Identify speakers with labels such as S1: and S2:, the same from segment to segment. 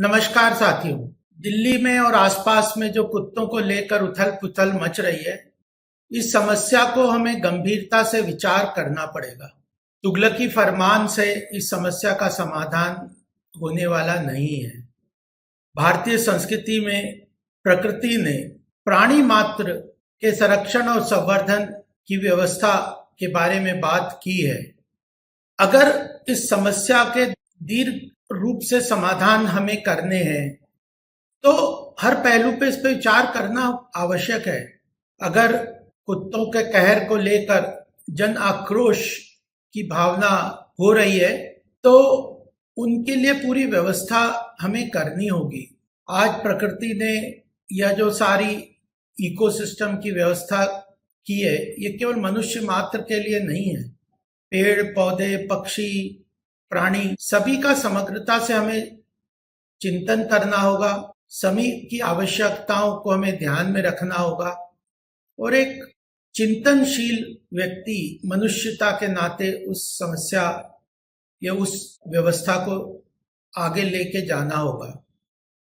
S1: नमस्कार साथियों। दिल्ली में और आसपास में जो कुत्तों को लेकर उथल पुथल मच रही है, इस समस्या को हमें गंभीरता से विचार करना पड़ेगा। तुगलकी फरमान से इस समस्या का समाधान होने वाला नहीं है। भारतीय संस्कृति में प्रकृति ने प्राणी मात्र के संरक्षण और संवर्धन की व्यवस्था के बारे में बात की है। अगर इस समस्या के दीर्घ रूप से समाधान हमें करने हैं तो हर पहलू पे इस पे विचार करना आवश्यक है। अगर कुत्तों के कहर को लेकर जन आक्रोश की भावना हो रही है तो उनके लिए पूरी व्यवस्था हमें करनी होगी। आज प्रकृति ने यह जो सारी इकोसिस्टम की व्यवस्था की है, ये केवल मनुष्य मात्र के लिए नहीं है। पेड़ पौधे, पक्षी, प्राणी सभी का समग्रता से हमें चिंतन करना होगा। सभी की आवश्यकताओं को हमें ध्यान में रखना होगा और एक चिंतनशील व्यक्ति मनुष्यता के नाते उस समस्या या उस व्यवस्था को आगे लेके जाना होगा।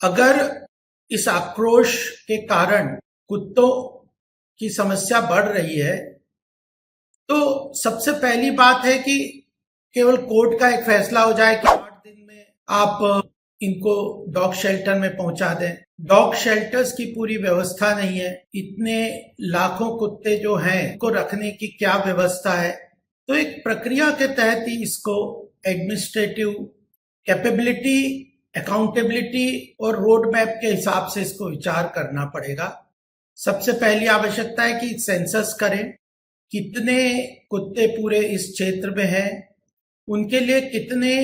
S1: अगर इस आक्रोश के कारण कुत्तों की समस्या बढ़ रही है तो सबसे पहली बात है कि केवल कोर्ट का एक फैसला हो जाए कि 8 दिन में आप इनको डॉग शेल्टर में पहुंचा दें। डॉग शेल्टर्स की पूरी व्यवस्था नहीं है। इतने लाखों कुत्ते जो हैं को रखने की क्या व्यवस्था है? तो एक प्रक्रिया के तहत ही इसको एडमिनिस्ट्रेटिव कैपेबिलिटी, अकाउंटेबिलिटी और रोड मैप के हिसाब से इसको विचार करना पड़ेगा। सबसे पहली आवश्यकता है कि सेंसस करें, कितने कुत्ते पूरे इस क्षेत्र में हैं, उनके लिए कितने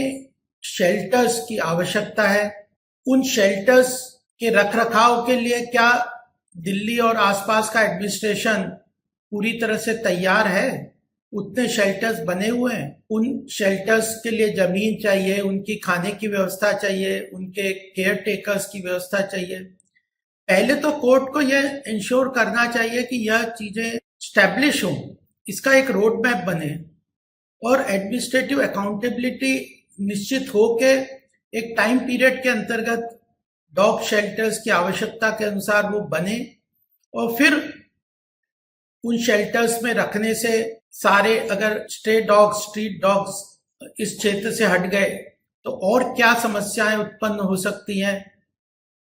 S1: शेल्टर्स की आवश्यकता है, उन शेल्टर्स के रखरखाव के लिए क्या दिल्ली और आसपास का एडमिनिस्ट्रेशन पूरी तरह से तैयार है, उतने शेल्टर्स बने हुए हैं, उन शेल्टर्स के लिए जमीन चाहिए, उनकी खाने की व्यवस्था चाहिए, उनके केयर टेकर्स की व्यवस्था चाहिए। पहले तो कोर्ट को यह इंश्योर करना चाहिए कि यह चीजें स्टैब्लिश हों, इसका एक रोड मैप बने और एडमिनिस्ट्रेटिव अकाउंटेबिलिटी निश्चित हो के एक टाइम पीरियड के अंतर्गत डॉग शेल्टर्स की आवश्यकता के अनुसार वो बने और फिर उन शेल्टर्स में रखने से सारे अगर स्ट्रे डॉग्स, स्ट्रीट डॉग्स इस क्षेत्र से हट गए तो और क्या समस्याएं उत्पन्न हो सकती हैं,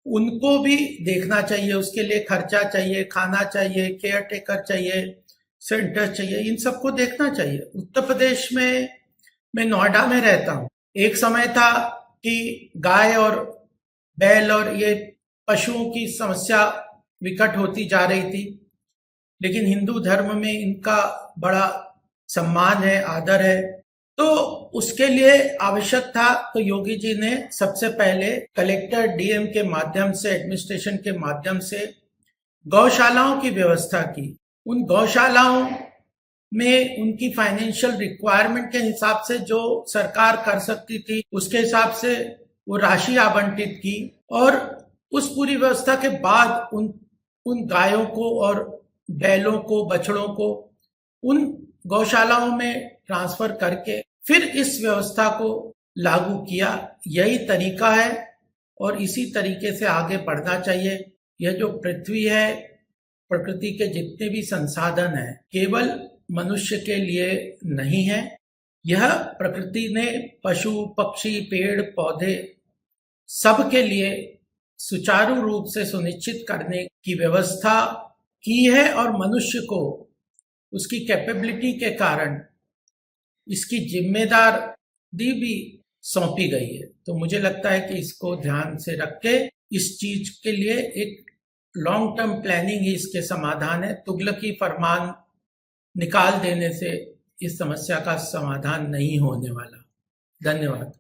S1: उनको भी देखना चाहिए। उसके लिए खर्चा चाहिए, खाना चाहिए, केयर टेकर चाहिए, सेंटर चाहिए, इन सबको देखना चाहिए। उत्तर प्रदेश में मैं नोएडा में रहता हूँ। एक समय था कि गाय और बैल और ये पशुओं की समस्या विकट होती जा रही थी, लेकिन हिंदू धर्म में इनका बड़ा सम्मान है, आदर है, तो उसके लिए आवश्यक था। तो योगी जी ने सबसे पहले कलेक्टर, डीएम के माध्यम से, एडमिनिस्ट्रेशन के माध्यम से गौशालाओं की व्यवस्था की। उन गौशालाओं में उनकी फाइनेंशियल रिक्वायरमेंट के हिसाब से जो सरकार कर सकती थी उसके हिसाब से वो राशि आवंटित की और उस पूरी व्यवस्था के बाद उन गायों को और बैलों को, बछड़ों को उन गौशालाओं में ट्रांसफर करके फिर इस व्यवस्था को लागू किया। यही तरीका है और इसी तरीके से आगे बढ़ना चाहिए। यह जो पृथ्वी है, प्रकृति के जितने भी संसाधन हैं, केवल मनुष्य के लिए नहीं है। यह प्रकृति ने पशु, पक्षी, पेड़, पौधे सबके लिए सुचारू रूप से सुनिश्चित करने की व्यवस्था की है और मनुष्य को उसकी कैपेबिलिटी के कारण इसकी जिम्मेदारी भी सौंपी गई है। तो मुझे लगता है कि इसको ध्यान से रख के इस चीज के लिए एक लॉन्ग टर्म प्लानिंग ही इसके समाधान है। तुगलकी फरमान निकाल देने से इस समस्या का समाधान नहीं होने वाला। धन्यवाद।